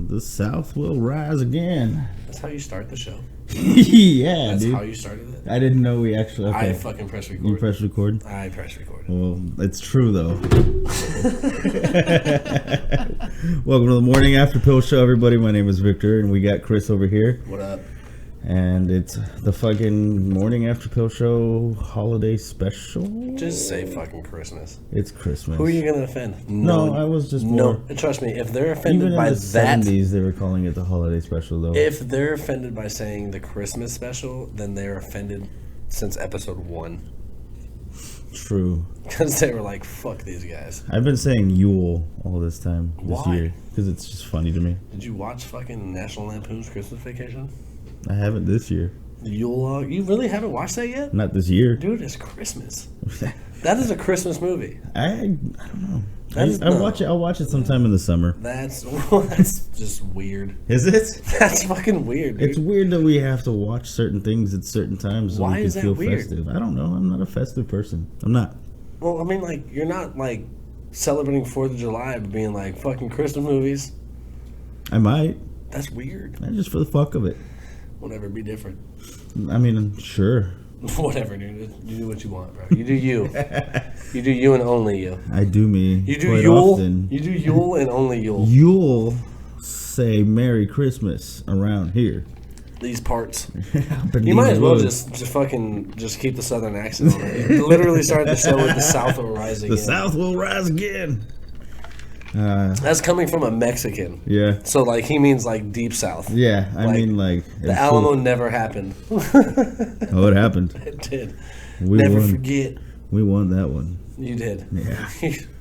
The South will rise again. That's how you start the show. Yeah, That's dude. how you started it. I didn't know we actually. Okay. I fucking press record. You press record? I press record. Well, it's true though. Welcome to the Morning After Pill Show, everybody. My name is Victor, and we got Chris over here. What up? And it's the fucking Morning After Pill Show holiday special. Just say fucking Christmas. It's Christmas. Who are you gonna offend? No, I was just more. No, trust me. If they're offended Even by in the that, 70s, they were calling it the holiday special, though. if they're offended by saying the Christmas special, then they're offended since episode 1. True. Because they were like, "Fuck these guys." I've been saying Yule all this time this Why? year because it's just funny to me. Did you watch fucking National Lampoon's Christmas Vacation? I haven't this year. Yule? You really haven't watched that yet? Not this year. Dude, it's Christmas. That is a Christmas movie. I don't know. No. I'll watch it sometime in the summer. That's just weird. Is it? That's fucking weird, dude. It's weird that we have to watch certain things at certain times so Why we is can that feel weird? festive. I don't know. I'm not a festive person. I'm not. Well, I mean, like, you're not, like, celebrating 4th of July by being like, fucking Christmas movies. I might. That's weird. Not just for the fuck of it. Whatever, be different. I mean, sure. Whatever, dude. You do what you want, bro. You do you. You do you and only you. I do me. You do quite Yule. often. You do Yule and only Yule. You'll say Merry Christmas around here. These parts. But You might as well woods. just keep the southern accent on it. You literally started the show with the South will rise again. The South will rise again. That's coming from a Mexican. Yeah. So, like, he means, like, deep South. Yeah, I Like, mean, like... The Alamo never happened. Oh, it happened. It did. We Never won. forget. We won that one. You did. Yeah.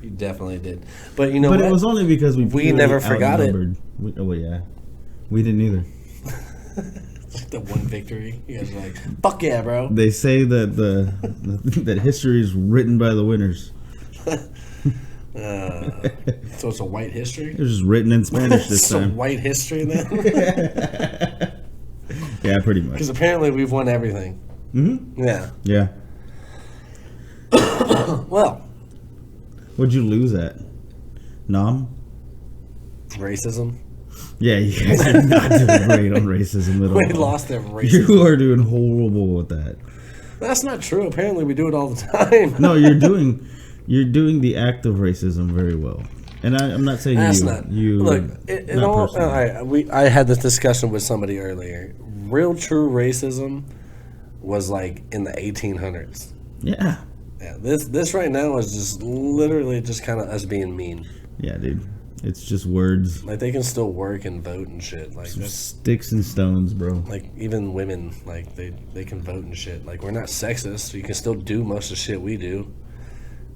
You definitely did. But you know But what? it was only because we purely never forgot it. outnumbered. Oh, yeah. We didn't either. It's like the one victory. You guys were like, fuck yeah, bro. They say that that history is written by the winners. So it's a white history? It was just written in Spanish this It's a time. white history then? Yeah, pretty much. Because apparently we've won everything. Mm-hmm. Yeah. Yeah. Well, What'd you lose at? Nom? racism. Yeah, you guys are not doing great on racism at all. We lost at racism. You are doing horrible with that. That's not true. Apparently we do it all the time. No, you're doing the act of racism very well. And I'm not saying That's you. not. You. Look, not personally. I had this discussion with somebody earlier. Real true racism was like in the 1800s. Yeah. Yeah, this right now is just literally just kind of us being mean. Yeah, dude. It's just words. Like, they can still work and vote and shit. Like, that's, Sticks and stones, bro. like, even women, like, they can vote and shit. Like, we're not sexist, so you can still do most of the shit we do.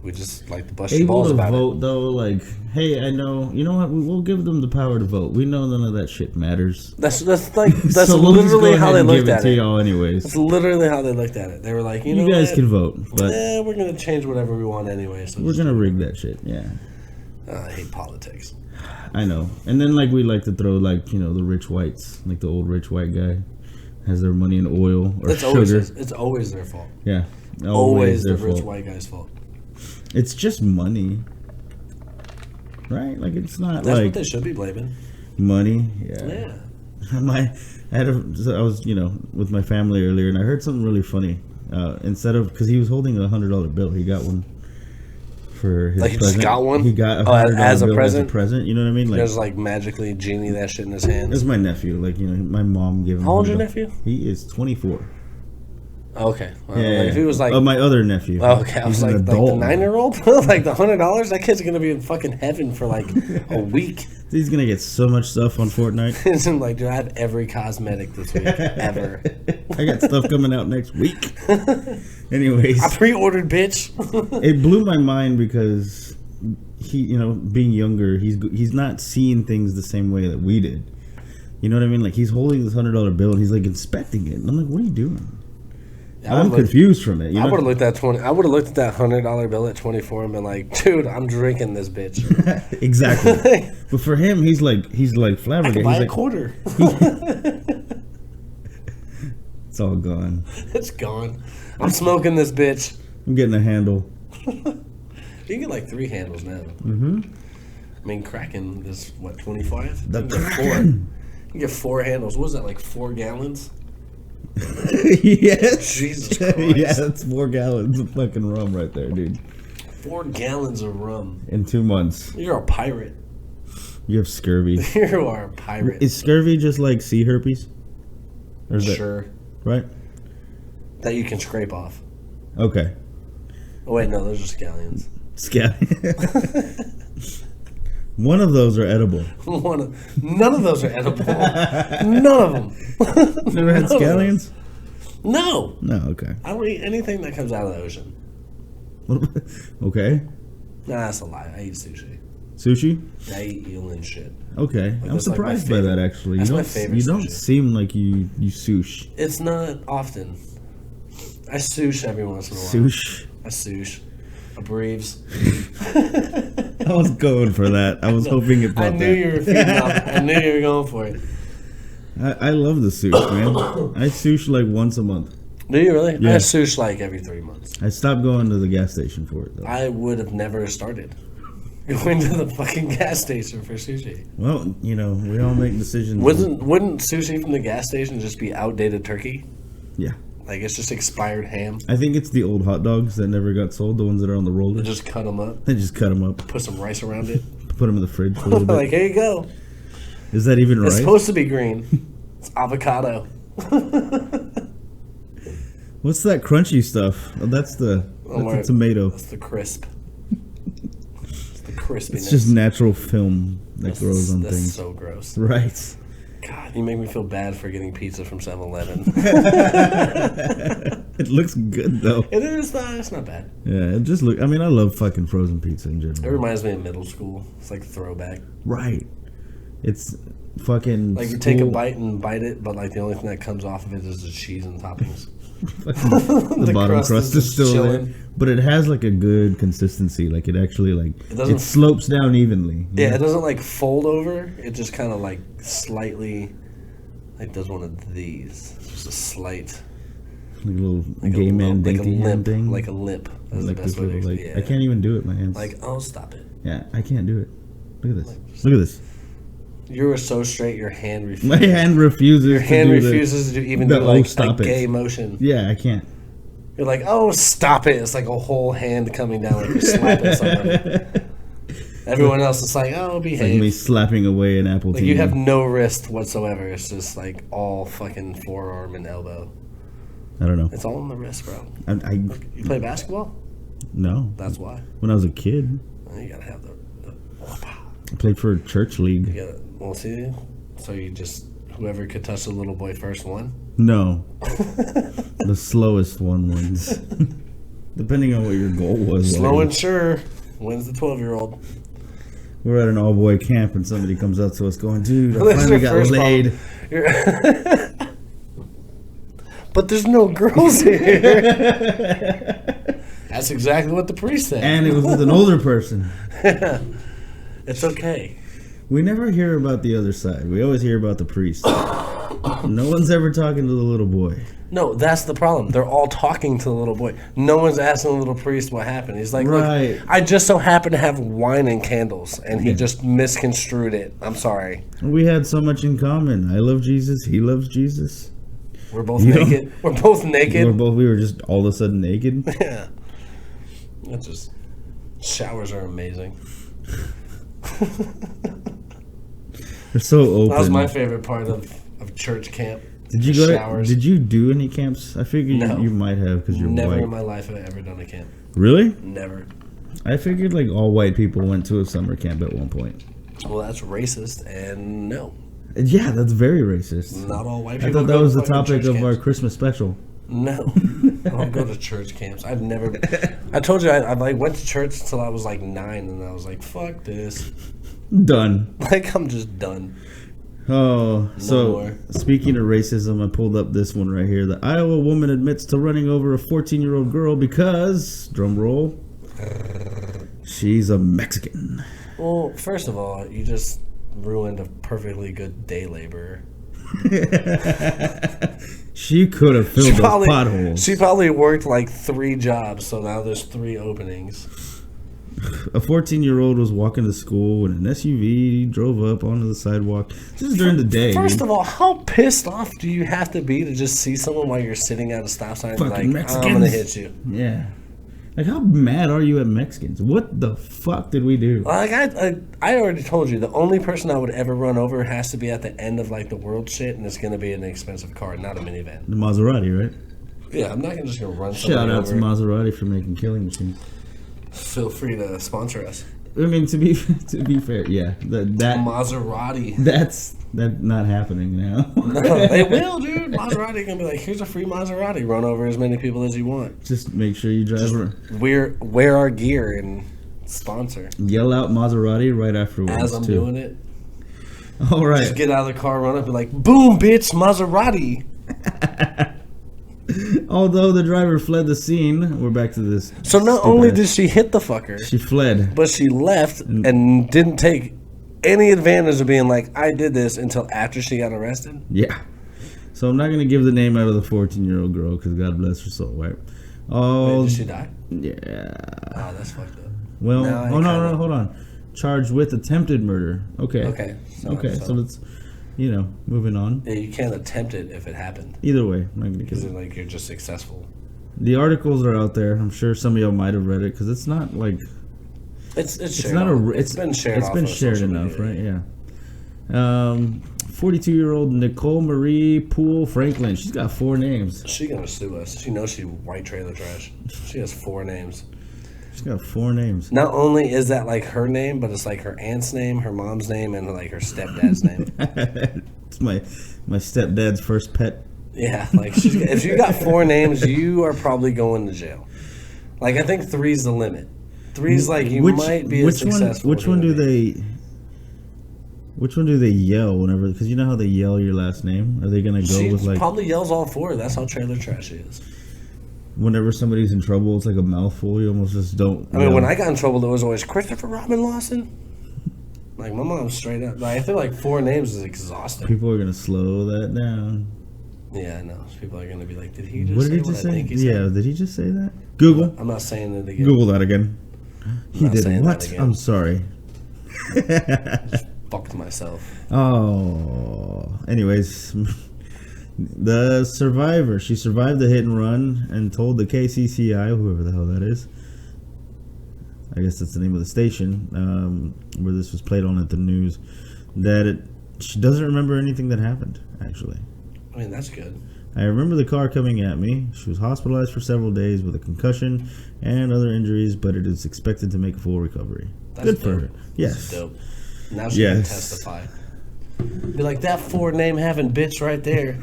We just like to bust your Able balls to about vote, though, like, hey, I know, you know what? We'll give them the power to vote. We know none of that shit matters. it. That's like that's So we'll just literally go how ahead they and looked give it at to it. y'all anyways. That's literally how they looked at it. They were like, you know, You guys what? can vote, but We're gonna change whatever we want anyway. So we're gonna rig that shit. Yeah, I hate politics. I know. And then like we like to throw like, you know, the rich whites, like the old rich white guy has their money in oil or sugar. It's always their fault. Yeah, Always the their rich fault. white guy's fault. It's just money, right? Like it's not That's like what they should be blaming. money. Yeah. Yeah. I was, you know, with my family earlier, and I heard something really funny. Instead of, because he was holding a $100 bill, he got one for his Like, he present. just got one? He got a Oh, $100 as a bill present? as a present. You know what I mean? Like, There's like magically genie that shit in his this hands. is my nephew. Like, you know, my mom gave him. How old's your $100. nephew? He is 24. Okay. Well, Yeah. like, if he was like, my other nephew. oh, okay, I He's was an like the adult. 9-year-old, like the $100. That kid's gonna be in fucking heaven for like a week. He's gonna get so much stuff on Fortnite. It's like, dude, I have every cosmetic this week ever. I got stuff coming out next week. Anyways, I pre-ordered, bitch. it blew my mind because he, you know, being younger, he's not seeing things the same way that we did. You know what I mean? Like, he's holding this $100 bill and he's like inspecting it, and I'm like, what are you doing? I'm confused from it. You I know? would have looked at I would have looked at that $100 bill at 24 and been like, dude, I'm drinking this bitch. Exactly. But for him, he's like I flabbergasted. could buy He's a like, quarter. it's all gone. It's gone. I'm smoking this bitch. I'm getting a handle. You get like 3 handles now. Mm-hmm. I mean, Kraken is, what, 25? The You get Kraken. You get 4 handles. What was that, like 4 gallons? Yes. Jesus Christ. Yeah, that's 4 gallons of fucking rum right there, dude. 4 gallons of rum. In 2 months. You're a pirate. You have scurvy. You are a pirate. Is scurvy just like sea herpes? Or is Sure. Right? That you can scrape off. Okay. Oh, wait, no, those are scallions. One of those are edible. None of those are edible. None of them. Never had scallions? No. No, okay. I don't eat anything that comes out of the ocean. Okay. Nah, that's a lie. I eat sushi. Sushi? I eat eel and shit. Okay. Like, I'm that's like my surprised by that, favorite- actually. that's You my don't, favorite you don't sushi. seem like you sush. It's not often. I sush every once in a while. Sush? I sush. A breves. I was going for that. I was hoping it I popped knew out. you were feeding off. I knew you were going for it. I love the sush, man. I sush like once a month. Do you really? Yeah. I sush like every 3 months. I stopped going to the gas station for it, though. I would have never started going to the fucking gas station for sushi. Well, you know, we all make decisions. Wouldn't sushi from the gas station just be outdated turkey? Yeah. Like it's just expired ham. I think it's the old hot dogs that never got sold, the ones that are on the They roller. just cut them up, They just cut them up, put some rice around it. put them in the fridge for a little Like bit. here you go. Is that even It's right? supposed to be green. It's avocado. What's that crunchy stuff? Oh, that's the tomato. That's the crisp. It's the crispiness. It's just natural film that grows on that's things. so gross. Right. God, you make me feel bad for getting pizza from 7-Eleven. It looks good though. It is not. It's not bad. Yeah, it just look. I mean, I love fucking frozen pizza in It general. reminds me of middle school. It's like throwback. Right. It's fucking. Like you take a bite and bite it, but like the only thing that comes off of it is the cheese and toppings. The bottom crust is still chilling. there, but it has like a good consistency. Like it actually doesn't- it slopes down evenly. Yeah, it doesn't like fold over. It just kind of like slightly, like does one of these. It's just a slight, like a little like gay a, man like a dainty hand limp, thing. like a lip. That's Like the this best way to little, like explain. I can't even do it. My hands. Like, oh, stop it. Yeah, I can't do it. Look at this. Look at this. You were so straight. Your hand refuses. My hand refuses. Your hand to do refuses to even the do like stop a it. gay motion. Yeah, I can't. You're like, oh, stop it. It's like a whole hand coming down like you're slapping somebody. Everyone else is like, oh, Like behave. me slapping away an apple. Like you have no wrist whatsoever. It's just like all fucking forearm and elbow. I don't know. It's all on the wrist, bro. I You play basketball? no. That's why. When I was a kid, You gotta have the I played for a church league. you gotta, well, see? So you just, whoever could touch the little boy first won? No, the slowest one wins. Depending on what your goal was. Slow like, and sure wins the 12-year-old. we're at an all-boy camp and somebody comes up to us going, "Dude, I That's finally your got first laid." But there's no girls here. That's exactly what the priest said. And it was with an older person. It's okay. We never hear about the other side. We always hear about the priest. No one's ever talking to the little boy. No, that's the problem. They're all talking to the little boy. No one's asking the little priest what happened. He's like, Right. look, I just so happen to have wine and candles, and he just misconstrued it. I'm sorry. We had so much in common. I love Jesus. He loves Jesus. We're both You know? naked. We're both naked. We were just all of a sudden naked. Yeah. That's just, showers are amazing. They're so open. That was my favorite part of church camp. Did you The go to? showers. Did you do any camps? I figured No. you might have because you're Never white. in my life have I ever done a camp. Really? Never. I figured like all white people went to a summer camp at one point. Well, that's racist, and no. Yeah, that's very racist. Not all white I people thought that go to was the fucking topic church of our camps. Christmas special. No. I don't go to church camps. I've never... I told you, I like went to church until I was like 9, and I was like, fuck this. Done. Like, I'm just done. Oh, so more. speaking of racism, I pulled up this one right here. The Iowa woman admits to running over a 14-year-old girl because, drum roll, she's a Mexican. Well, first of all, you just ruined a perfectly good day laborer. She could have filled those potholes. She probably worked like 3 jobs, so now there's 3 openings. A 14-year-old was walking to school when an SUV drove up onto the sidewalk. This is during the day. First of all, how pissed off do you have to be to just see someone while you're sitting at a stop sign and be like, Mexicans. I'm gonna hit you? Yeah. Like, how mad are you at Mexicans? What the fuck did we do? Like, I already told you, the only person I would ever run over has to be at the end of, like, the world shit, and it's gonna be an expensive car, not a minivan. The Maserati, right? Yeah, I'm not just gonna run somebody Shout out over. to Maserati for making killing machines. Feel free to sponsor us. I mean, to be fair, yeah, that Maserati. that's not happening now. No, they will, dude. Maserati gonna be like, here's a free Maserati. Run over as many people as you want. Just make sure you drive her. Wear our gear and sponsor. Yell out Maserati right afterwards. As I'm doing it. All right. Just get out of the car, run up, and be like, boom, bitch, Maserati. Although the driver fled the scene, we're back to this. So not only did she hit the fucker, she fled, but she left and didn't take any advantage of being like, I did this until after she got arrested. Yeah. So I'm not gonna give the name out of the 14-year-old girl because God bless her soul, right? Oh, wait, did she die? Yeah. Oh, that's fucked up. Well, no, hold on. Charged with attempted murder. Okay. Okay. So let's, moving on. Yeah, you can't attempt it if it happened. Either way, I'm not gonna Because give it. like you're just successful. The articles are out there. I'm sure some of y'all might have read it because it's not like it's shared. It's been shared. It's been shared enough, media. right? Yeah. 42-year-old Nicole Marie Poole Franklin. She's got 4 names. She gonna sue us. She knows she white trailer trash. She has 4 names. She's got 4 names. Not only is that like her name, but it's like her aunt's name, her mom's name, and like her stepdad's name. It's my stepdad's first pet. Yeah, like if you got 4 names, you are probably going to jail. Like I think 3's the limit. 3's like you might be successful. Which one do they yell whenever? Because you know how they yell your last name. Are they gonna go with like? Probably yells all 4. That's how trailer trash is. Whenever somebody's in trouble, it's like a mouthful. You almost just don't. I mean, when I got in trouble, it was always Christopher Robin Lawson. Like my mom straight up. Like I feel like 4 names is exhausting. People are gonna slow that down. Yeah, I know. People are gonna be like, "Did he just what say did he what just I say? think he said?" Yeah, did he just say that? Google. I'm not saying it again. Google that again. He not did saying what? that again. I'm sorry. Fucked myself. Oh. Anyways, the survivor. She survived the hit and run and told the KCCI, whoever the hell that is. I guess that's the name of the station where this was played on at the news. That she doesn't remember anything that happened. Actually. I mean, that's good. I remember the car coming at me. She was hospitalized for several days with a concussion and other injuries, but it is expected to make a full recovery. That's Good for dope. her. Yes. That's dope. Now she can testify. Be like, that Ford name having bitch right there.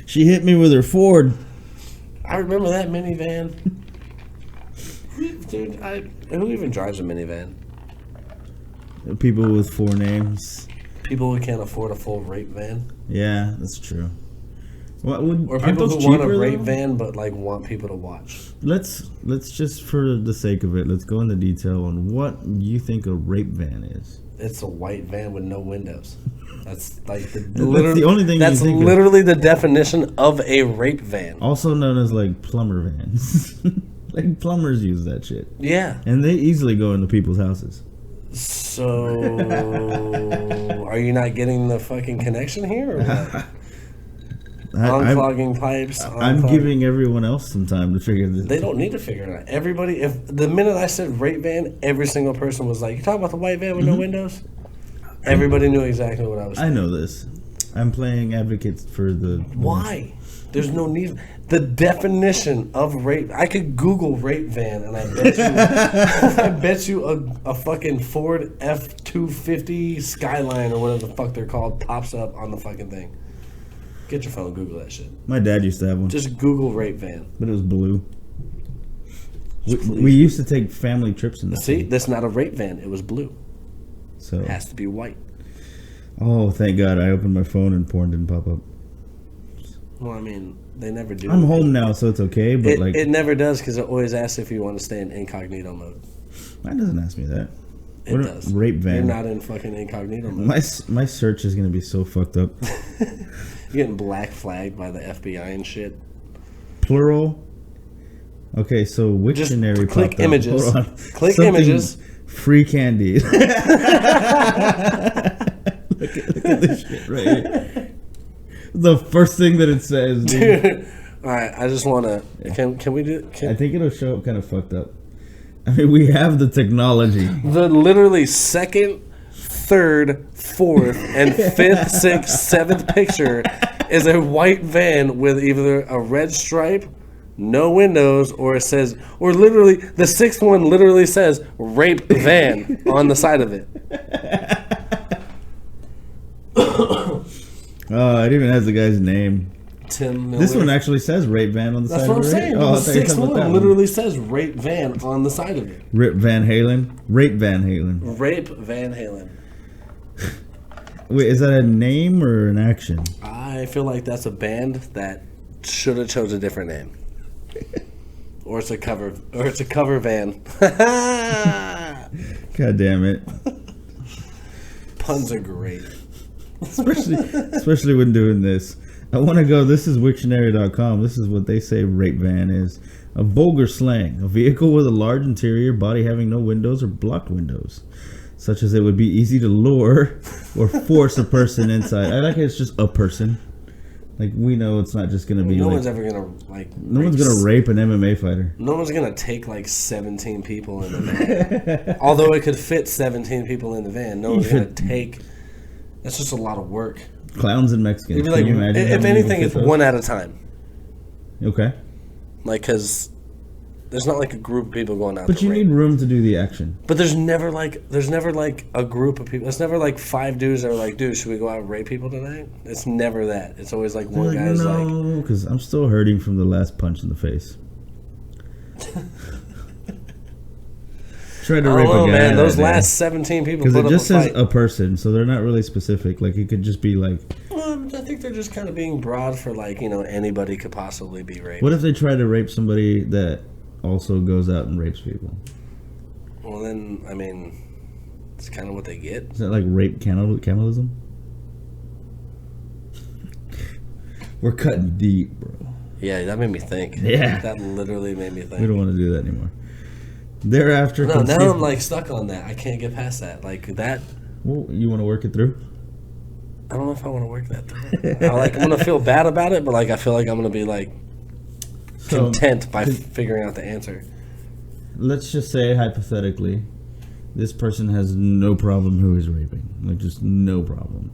She hit me with her Ford. I remember that minivan. Dude, who even drives a minivan? People with 4 names. People who can't afford a full rape van. Yeah, that's true. Or people who want a rape van but like want people to watch. Let's just, for the sake of it, let's go into detail on what you think a rape van is. It's a white van with no windows. That's like that's the only thing. That's literally the definition of a rape van. Also known as like plumber vans. Like plumbers use that shit. Yeah. And they easily go into people's houses. So, are you not getting the fucking connection here? Or what? Unclogging pipes. I'm giving everyone else some time to figure this out. They don't need to figure it out. Everybody, if the minute I said rape van, every single person was like, "You talking about the white van with no windows?" Everybody knew exactly what I was saying. I know this. I'm playing advocate for the... Why? There's no need. The definition of rape. I could Google rape van, and I bet you, I bet you a fucking Ford F-250 Skyline or whatever the fuck they're called pops up on the fucking thing. Get your phone, Google that shit. My dad used to have one. Just Google rape van. But it was blue. We used to take family trips in that. See, that's not a rape van. It was blue. So it has to be white. Oh, thank God! I opened my phone and porn didn't pop up. Well, I mean, they never do. I'm home now, so it's okay. But it never does because it always asks if you want to stay in incognito mode. Mine doesn't ask me that. It does. Rape van. You're not in fucking incognito mode. My search is gonna be so fucked up. You're getting black flagged by the FBI and shit. Plural. Okay, so Wiktionary Just click popped up. images. Hold on. Click Something images. Free candy. look at this shit right here. The first thing that it says, dude. All right, I just want to. Can we do? I think it'll show up kind of fucked up. I mean, we have the technology. The literally second, third, fourth, and fifth, sixth, seventh picture is a white van with either a red stripe, no windows, or it says, or literally the sixth one literally says "rape van" on the side of it. It even has the guy's name. Tim Miller. This one actually says rape van on the That's side what I'm of it. saying. Oh, The sixth one one literally says "rape van" on the side of it. Rip Van Halen? Rape Van Halen. Rape Van Halen. Wait, is that a name or an action? I feel like that's a band that should have chose a different name. Or it's a cover van. God damn it. Puns are great. Especially when doing this. I want to go, this is Wiktionary.com. This is what they say rape van is. A vulgar slang. A vehicle with a large interior, body having no windows or blocked windows. Such as it would be easy to lure or force a person inside. I like it, it's just a person. Like, we know it's not just going to be No like... one's ever gonna No one's going to rape an MMA fighter. No one's gonna take like 17 people in the van. Although it could fit 17 people in the van, no one's gonna take. That's just a lot of work. Clowns and Mexicans. It'd be Can like, you imagine if how many anything, would it's fit those? one at a time. Okay. Like, because there's not like a group of people going out. But to you rape. need room to do the action. But there's never like a group of people. It's never like 5 dudes that are like, dude, should we go out and rape people tonight? It's never that. It's always like one guy's like, no, because I'm still hurting from the last punch in the face. Tried to rape a guy. oh man, those that day. last 17 people Because put it up just a says fight. a person, so they're not really specific. Like, it could just be like, I think they're just kind of being broad for like, anybody could possibly be raped. what if they try to rape somebody that also goes out and rapes people? Well, then, I mean, it's kind of what they get. Is that like rape cannibalism? We're cutting deep, bro. Yeah, that made me think. Yeah. That literally made me think. We don't want to do that anymore. Thereafter, No, now I'm like stuck on that. I can't get past that. Like that. well, you want to work it through? I don't know if I want to work that through. I'm gonna feel bad about it, but like I feel like I'm gonna be like content by figuring out the answer. Let's just say hypothetically, this person has no problem who he's raping, like just no problem,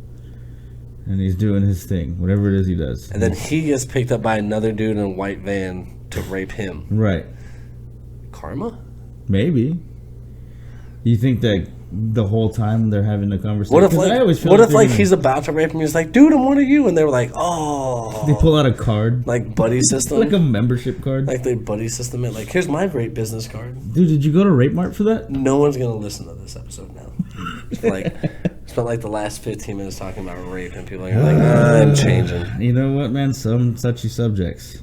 and he's doing his thing, whatever it is he does. And then he gets picked up by another dude in a white van to rape him. Right? Karma? Maybe. You think that the whole time they're having a conversation? What if 'Cause I always feel what if they're he's about to rape him? He's like, dude, I'm one of you, and they were like, oh, they pull out a card, like buddy system, like a membership card. like they buddy system it. Like, here's my rape business card. Dude, did you go to Rape Mart for that? No one's gonna listen to this episode now. Spent like the last 15 minutes talking about rape, and people are like, I'm changing. You know what, man? Some touchy subjects.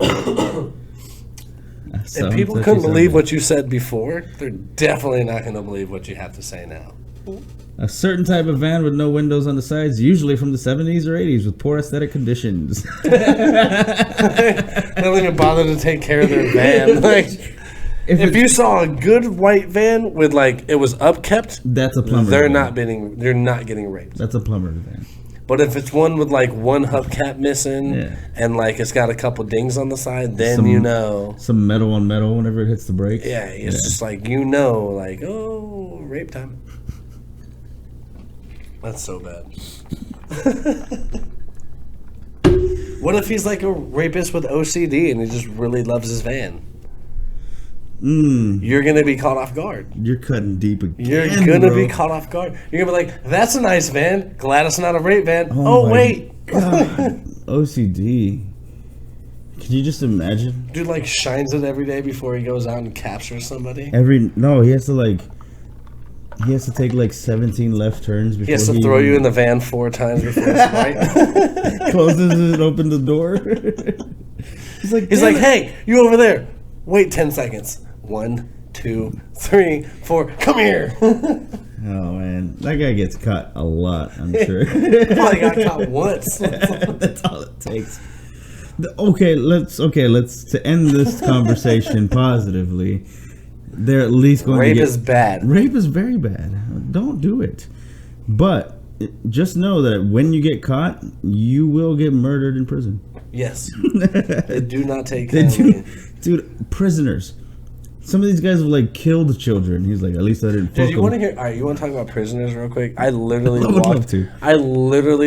If people couldn't believe what you said before, they're definitely not going to believe what you have to say now. A certain type of van with no windows on the sides, usually from the 70s or 80s, with poor aesthetic conditions. They don't even bother to take care of their van. Like, if you saw a good white van with like it was upkept, That's a plumber. they're van. not getting raped. That's a plumber van. But if it's one with like one hubcap missing Yeah. and like it's got a couple dings on the side, then Some metal on metal whenever it hits the brakes. Yeah, it's just like like, oh, rape time. That's so bad. What if he's like a rapist with OCD and he just really loves his van? You're gonna be caught off guard. You're cutting deep again. You're gonna bro. be caught off guard. You're gonna be like, "That's a nice van. Glad it's not a rape van." Oh Oh, my wait, God. OCD. Can you just imagine? dude, like shines it every day before he goes out and captures somebody. He has to take like 17 left turns before He has to throw you in the van 4 times before it's right. closes and opens the door. He's like, He's like, "Hey, you over there? Wait 10 seconds. 1, 2, 3, 4. Come here." oh man, that guy gets caught a lot. I'm sure. Probably got caught once. That's all it takes. Let's to end this conversation positively. They're at least going Rape to get... is bad. Rape is very bad. Don't do it. But just know that when you get caught, you will get murdered in prison. Yes. They do not take Dude, prisoners. Some of these guys have like killed children. He's like, at least I didn't. Dude, you want to hear? All right, you want to talk about prisoners real quick? I literally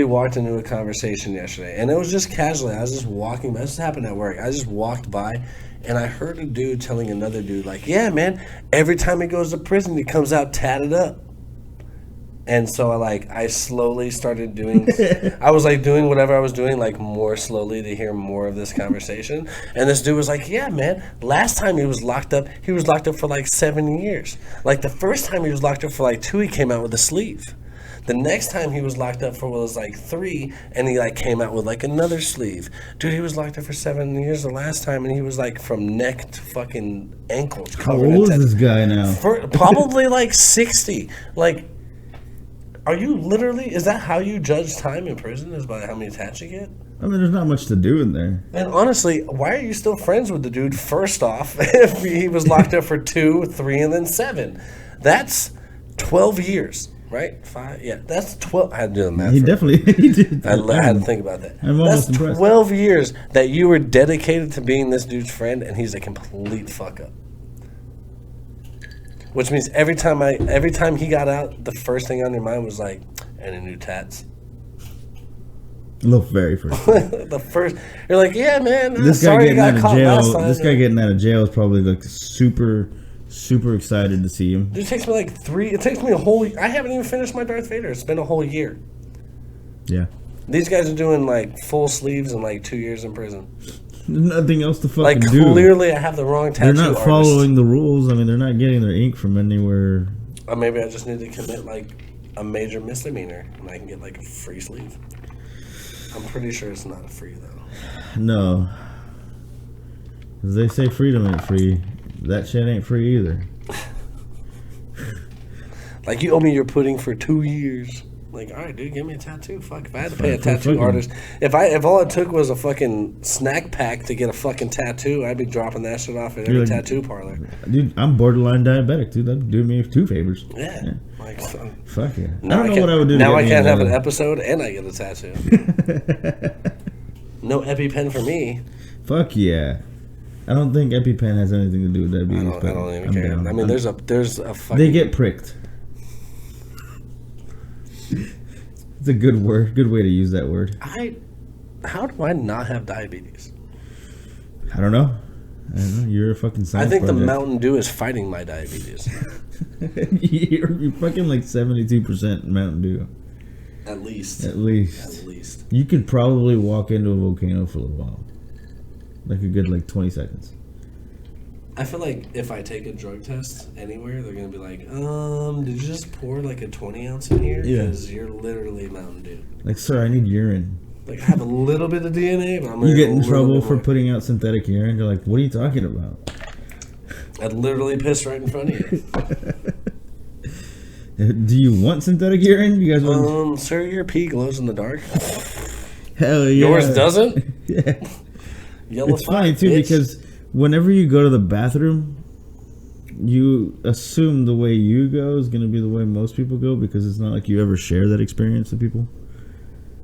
walked into a conversation yesterday, and it was just casually. I was just walking. This happened at work. I just walked by, and I heard a dude telling another dude, like, "Yeah, man, every time he goes to prison, he comes out tatted up." And so I slowly started doing, I was like doing whatever I was doing, like more slowly to hear more of this conversation. And this dude was like, yeah, man, last time he was locked up for like 7 years. Like the first time he was locked up for like 2, he came out with a sleeve. The next time he was locked up for was like 3, and he like came out with like another sleeve. Dude, he was locked up for 7 years the last time, and he was like from neck to fucking ankles. How old is this guy now? Probably like 60. Like, are you literally, is that how you judge time in prison, is by how many tats you get? I mean, there's not much to do in there. And honestly, why are you still friends with the dude, first off, if he was locked up for 2, 3, and then 7? That's 12 years, right? 5, yeah, that's 12. I had to do the math. He did. I had to think about that. I'm almost impressed. 12 years that you were dedicated to being this dude's friend, and he's a complete fuck up. Which means every time he got out, the first thing on your mind was like, any new tats? The very first. The first, you're like, yeah, man. This guy getting out of jail. This guy getting out of jail is probably like super, super excited to see him. It takes me like 3. It takes me a whole. I haven't even finished my Darth Vader. It's been a whole year. Yeah. These guys are doing like full sleeves and like 2 years in prison. There's nothing else to fucking like, do. Like, clearly I have the wrong tattoo They're not following the rules. I mean, they're not getting their ink from anywhere. Or maybe I just need to commit, like, a major misdemeanor, and I can get, like, a free sleeve. I'm pretty sure it's not free, though. No. Because they say freedom ain't free. That shit ain't free either. Like, you owe me your pudding for 2 years. Like, all right, dude, give me a tattoo. Fuck, if I had to pay a tattoo artist, if all it took was a fucking snack pack to get a fucking tattoo, I'd be dropping that shit off at every tattoo parlor. Dude, I'm borderline diabetic, dude. That'd do me 2 favors. Yeah. Like, fuck yeah. I don't know what I would do. Now I can't have an episode and I get a tattoo. No EpiPen for me. Fuck yeah. I don't think EpiPen has anything to do with diabetes. I don't even care. Down. I mean, there's a fucking. They get pricked. It's a good word. Good way to use that word. How do I not have diabetes? I don't know. You're a fucking science I think project. the Mountain Dew is fighting my diabetes. you're fucking like 72% Mountain Dew. At least. You could probably walk into a volcano for a little while. Like a good 20 seconds. I feel like if I take a drug test anywhere, they're going to be like, did you just pour like a 20 ounce in here? Because you're literally Mountain Dew. Like, sir, I need urine. Like, I have a little bit of DNA, but I'm You get in trouble for putting out synthetic urine. You're like, what are you talking about? I'd literally piss right in front of you. Do you want synthetic urine? You guys want? Sir, your pee glows in the dark. Hell yeah. Yours doesn't? Yeah. Yellow it's funny too because whenever you go to the bathroom, you assume the way you go is going to be the way most people go because it's not like you ever share that experience with people.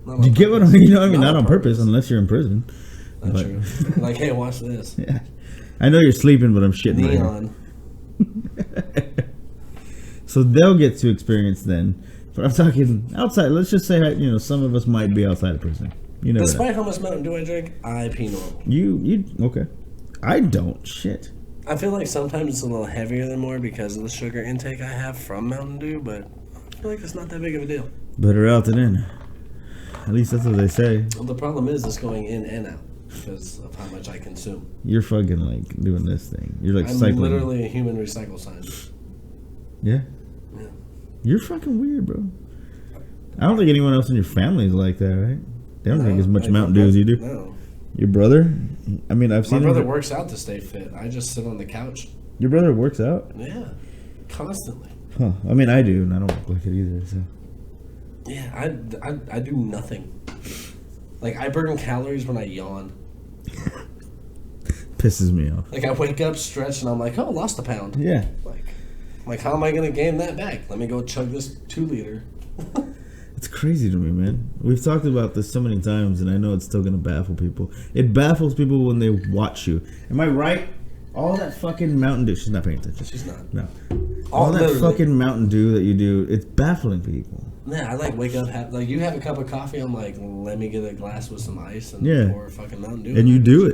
Do you get what I mean? You know what I mean? Not on purpose, unless you're in prison. Not true. Like, hey, watch this. Yeah, I know you're sleeping, but I'm shitting. Neon. So they'll get to experience then. But I'm talking outside. Let's just say some of us might be outside of prison. You know. Despite how much Mountain Dew I drink, I pee normal. You okay? I don't. Shit. I feel like sometimes it's a little heavier than more because of the sugar intake I have from Mountain Dew, but I feel like it's not that big of a deal. Better out than in. At least that's what they say. Well, the problem is it's going in and out because of how much I consume. You're fucking doing this thing. You're I'm cycling. Literally a human recycle scientist. Yeah? Yeah. You're fucking weird, bro. I don't think anyone else in your family is like that, right? They don't drink as much Mountain Dew as you do. No. Your brother? I mean, I've seen my brother works out to stay fit. I just sit on the couch. Your brother works out? Yeah. Constantly. Huh. I mean, I do, and I don't look like it either, so. Yeah, I do nothing. Like, I burn calories when I yawn. pisses me off. Like I wake up, stretch, and I'm like, oh, lost a pound. Yeah. Like how am I gonna gain that back? Let me go chug this 2-liter. It's crazy to me, man. We've talked about this so many times, and I know it's still gonna baffle people. It baffles people when they watch you. Am I right? All that fucking Mountain Dew. She's not paying attention. She's not. No. All that fucking Mountain Dew that you do, it's baffling people. Yeah, I like wake up, you have a cup of coffee. I'm like, let me get a glass with some ice and pour a fucking Mountain Dew. And you do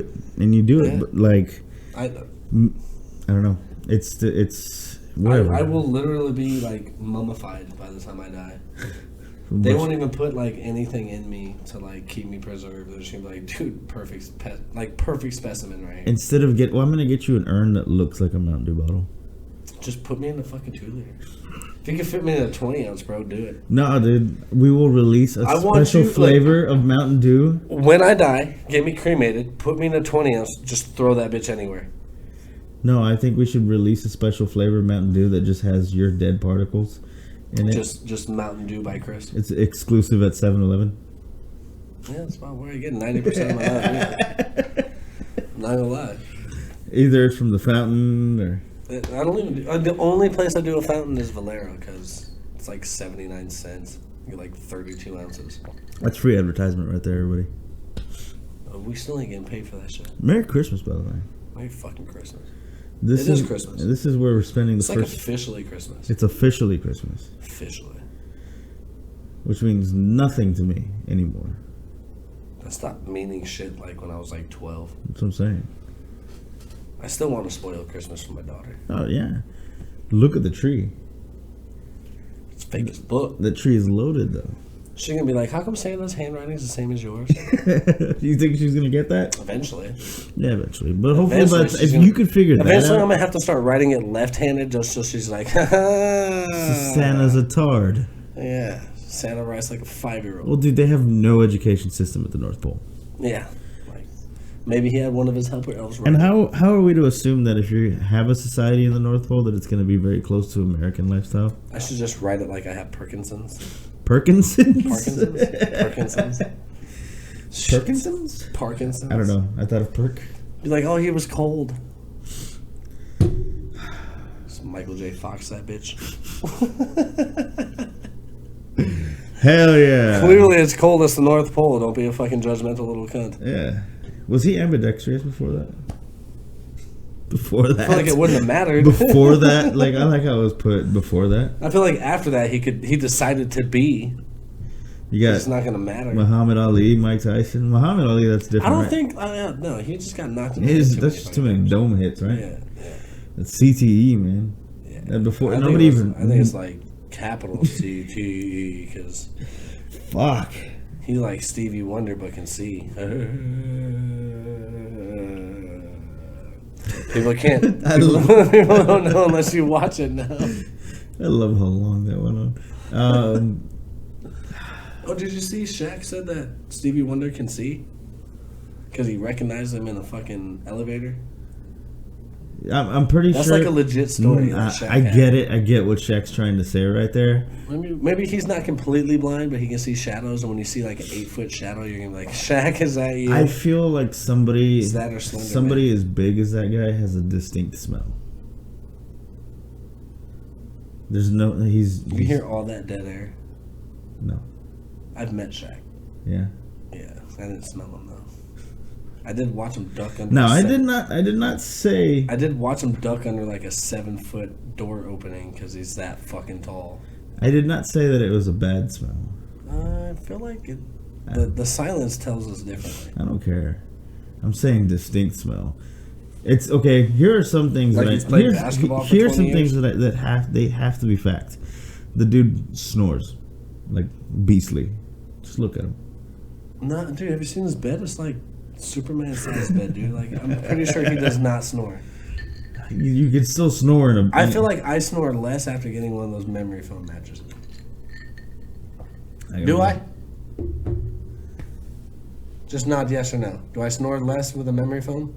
it, but like, I don't know. It's whatever. I will literally be like mummified by the time I die. They won't even put like anything in me to like keep me preserved. They're just gonna be like, dude, perfect specimen right here. Instead of I'm gonna get you an urn that looks like a Mountain Dew bottle. Just put me in the fucking 2-liter. If you can fit me in a 20-ounce, bro, do it. No, dude. We will release a special flavor of Mountain Dew. When I die, get me cremated, put me in a 20-ounce, just throw that bitch anywhere. No, I think we should release a special flavor of Mountain Dew that just has your dead particles in it. Just Mountain Dew by Chris. It's exclusive at 7-Eleven. Yeah, that's about where I get 90% of my Mountain Dew. I'm not gonna lie. Either it's from the fountain or... I don't even the only place I do a fountain is Valero because it's like 79 cents. You get like 32 ounces. That's free advertisement right there, everybody. We still ain't getting paid for that shit. Merry Christmas, by the way. Merry fucking Christmas. This is Christmas. This is where we're spending the first... It's like officially Christmas. It's officially Christmas. Officially. Which means nothing to me anymore. That stopped meaning shit like when I was like 12. That's what I'm saying. I still want to spoil Christmas for my daughter. Oh, yeah. Look at the tree. It's fake as book. The tree is loaded, though. She's going to be like, how come Santa's handwriting is the same as yours? You think she's going to get that? Eventually. Yeah, eventually. But hopefully, if you could figure that out. Eventually, I'm going to have to start writing it left-handed just so she's like, ha ha. Santa's a tard. Yeah. Santa writes like a 5-year-old. Well, dude, they have no education system at the North Pole. Yeah. Maybe he had one of his helper elves. And how are we to assume that if you have a society in the North Pole that it's going to be very close to American lifestyle? I should just write it like I have Parkinson's. Parkinson's? Parkinson's? Parkinson's? Parkinson's? I don't know. I thought of perk. Be like, oh, he was cold. It's Michael J. Fox, that bitch. Hell yeah. Clearly it's cold as the North Pole. Don't be a fucking judgmental little cunt. Yeah. Was he ambidextrous before that? Before that? I feel like it wouldn't have mattered. Before that? Like, I like how it was put before that. I feel like after that he decided to be. You got it's not going to matter. Muhammad Ali, Mike Tyson. Muhammad Ali, that's different. I don't right? think... no, he just got knocked in That's just too many dome hits, right? Yeah. That's CTE, man. Yeah. And before... I think it's like capital CTE, because... Fuck. He like Stevie Wonder but can see. People can't. People don't know unless you watch it now. I love how long that went on. Oh, did you see Shaq said that Stevie Wonder can see? Because he recognized him in a fucking elevator? I'm pretty That's sure. That's like a legit story. I get it. I get what Shaq's trying to say right there. Maybe he's not completely blind, but he can see shadows. And when you see like an 8-foot shadow, you're gonna be like, "Shaq, is that you?" I feel like somebody is that or Slender somebody Man? As big as that guy has a distinct smell. There's no. He's. You hear all that dead air? No. I've met Shaq. Yeah. Yeah, I didn't smell him though. I did watch him duck under. No, I did not. I did not say. I did watch him duck under like a 7-foot door opening because he's that fucking tall. I did not say that it was a bad smell. I feel like it. The silence tells us differently. I don't care. I'm saying distinct smell. It's okay. Here are some things like that played basketball for here's 20 some years? things that have to be fact. The dude snores like beastly. Just look at him. Nah, dude, have you seen his bed? It's like Superman-sized bed, dude. Like, I'm pretty sure he does not snore. You could still snore in a... I feel like I snore less after getting one of those memory foam mattresses. Do I? Just nod yes or no. Do I snore less with a memory foam?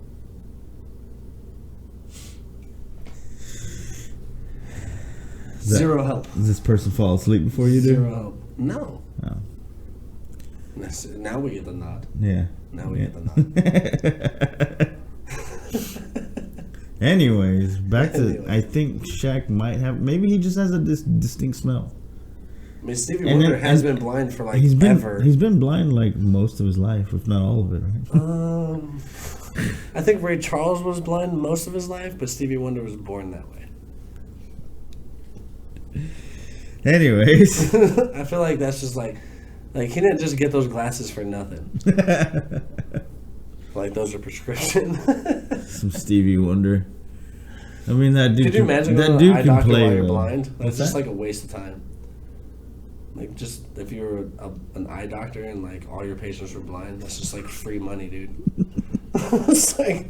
Zero help. Does this person fall asleep before you do? Zero help. No. Oh. Now we get the nod. Yeah. Now we get the nod. Anyways, back to I think Shaq might have. Maybe he just has a distinct smell. I mean, Stevie Wonder has been blind for like ever. He's been blind like most of his life, if not all of it. Right? I think Ray Charles was blind most of his life, but Stevie Wonder was born that way. Anyways, I feel like that's just like he didn't just get those glasses for nothing. Like those are prescription. Some Stevie Wonder. I mean, that dude. Could you imagine that going dude to an eye can doctor play while you're well. blind? That's What's just that? like a waste of time. Like, just if you were an eye doctor and like all your patients were blind, that's just like free money, dude. It's like,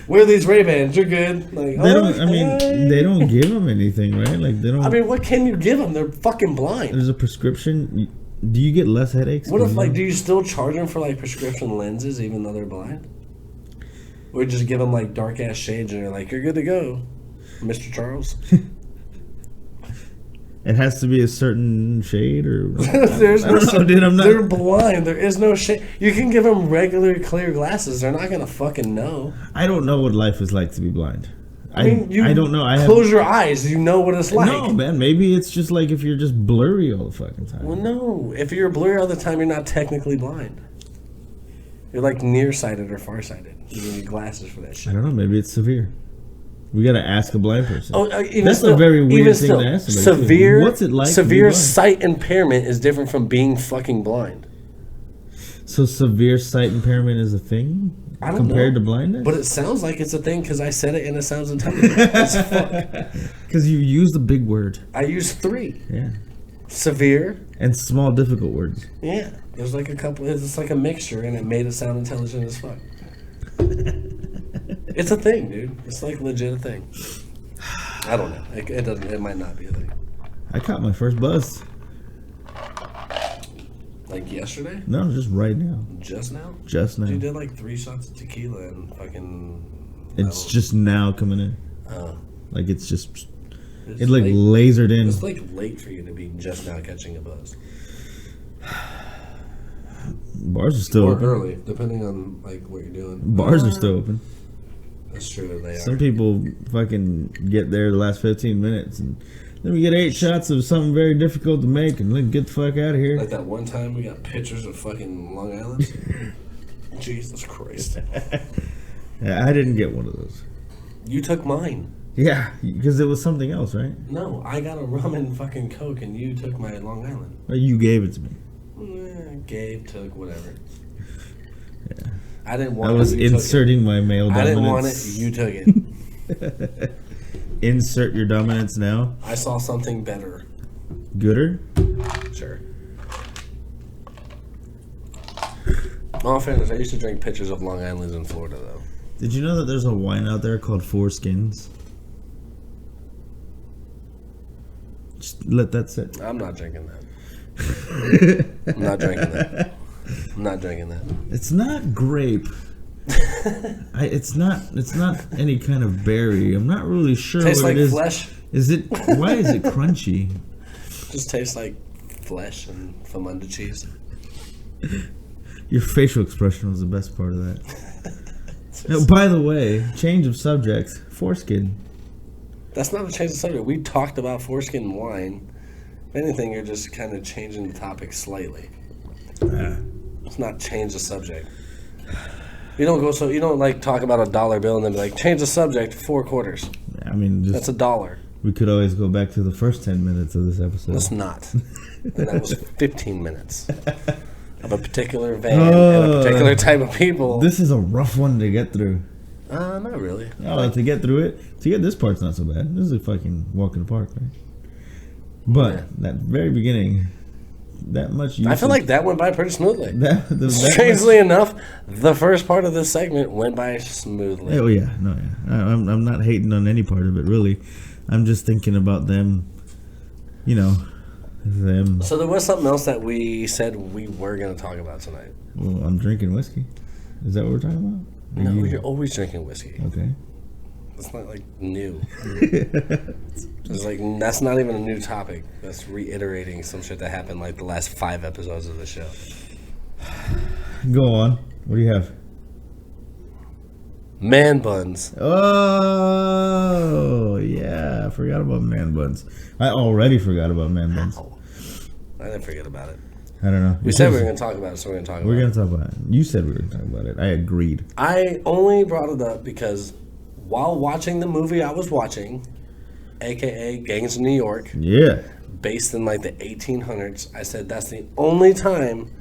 wear these Ray-Bans, you're good. Like, They don't. I mean, they don't give them anything, right? Like they don't. I mean, what can you give them? They're fucking blind. There's a prescription. Do you get less headaches? What if, like, do you still charge them for like prescription lenses even though they're blind? Or just give them like dark ass shades and you're like, you're good to go, Mr. Charles. It has to be a certain shade, or There's I don't know, dude. I'm not. They're blind. There is no shade. You can give them regular clear glasses. They're not gonna fucking know. I don't know what life is like to be blind. I mean, you I don't know. Close your eyes. You know what it's like. No, man. Maybe it's just like if you're just blurry all the fucking time. Well, no. If you're blurry all the time, you're not technically blind. You're like nearsighted or farsighted. You need glasses for that I shit. don't know. Maybe it's severe. We gotta ask a blind person. Oh, That's a very weird thing to ask somebody, Severe. too. What's it like to be Severe blind? sight impairment is different from being fucking blind. So severe sight impairment is a thing I don't compared know. to blindness? But it sounds like it's a thing because I said it and it sounds intelligent as fuck. Because you used a big word. I used 3. Yeah. Severe. And small, difficult words. Yeah. There's like a couple. It's like a mixture and it made it sound intelligent as fuck. It's a thing, dude. It's like legit a thing. I don't know. It doesn't. It might not be a thing. I caught my first buzz. Like yesterday? No, just right now. Just now? Just now. You did like 3 shots of tequila and fucking. It's just now coming in. Oh. Like it's just. It's It like late. lasered in. It's like late for you to be just now catching a buzz. Bars are still Or open. early, depending on like what you're doing. Bars are still open. That's true. They Some are. people fucking get there the last 15 minutes and then we get 8 shots of something very difficult to make and then get the fuck out of here. Like that one time we got pictures of fucking Long Island. Jesus Christ. Yeah, I didn't get one of those. You took mine. Yeah, because it was something else, right? No, I got a rum and fucking Coke and you took my Long Island. Or you gave it to me. Gave, took, whatever. Yeah. I didn't I want was it. You took inserting my male it. dominance. I didn't want it. You took it. Insert your dominance now. I saw something better. Gooder? Sure. All fairness, I used to drink pictures of Long Island's in Florida, though. Did you know that there's a wine out there called Four Skins? Just let that sit. I'm not drinking that. I'm not drinking that. I'm not drinking that. It's not grape. It's not any kind of berry. I'm not really sure Tastes what like it is. flesh. Is it? Why is it crunchy? Just tastes like flesh and Famunda cheese. Your facial expression was the best part of that. Oh, by the way, change of subject. Foreskin. That's not a change of subject. We talked about foreskin wine. If anything, you're just kind of changing the topic slightly. It's not change the subject. You don't like talk about $1 bill and then be like, change the subject, 4 quarters. I mean, just That's $1. we could always go back to the first 10 minutes of this episode. That's not. And that was 15 minutes of a particular van and a particular type of people. This is a rough one to get through. Not really. Oh, to get through it, to get this part's not so bad. This is a fucking walk in the park, right? But Yeah. that very beginning, that much. I feel like that went by pretty smoothly. that Strangely enough, the first part of this segment went by smoothly. Oh yeah, no, yeah. I'm not hating on any part of it, really. I'm just thinking about them. You know, them. So there was something else that we said we were going to talk about tonight. Well, I'm drinking whiskey. Is that what we're talking about? Or No, you? you're always drinking whiskey. Okay. It's not like new. It's like that's not even a new topic. That's reiterating some shit that happened like the last 5 episodes of the show. Go on. What do you have? Man buns. Oh, yeah. I forgot about man buns. I already forgot about man buns. Ow. I didn't forget about it. I don't know. We said we were going to talk about it, so we're going to talk about it. We're going to talk about it. You said we were going to talk about it. I agreed. I only brought it up because while watching the movie I was watching, a.k.a. Gangs of New York, Yeah. based in like the 1800s, I said that's the only time...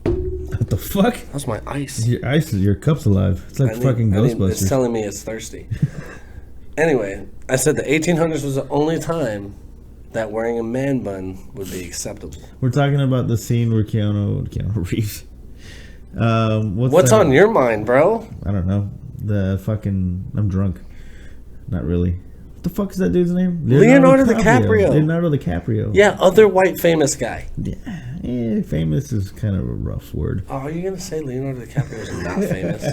What the fuck? That's my ice. Your cup's alive. It's like fucking Ghostbusters. It's telling me it's thirsty. Anyway, I said the 1800s was the only time that wearing a man bun would be acceptable. We're talking about the scene where Keanu Reeves. What's on your mind, bro? I don't know. I'm drunk. Not really. What the fuck is that dude's name? Leonardo DiCaprio. Leonardo DiCaprio. Yeah, other white famous guy. Yeah, famous is kind of a rough word. Oh, are you going to say Leonardo DiCaprio is not famous?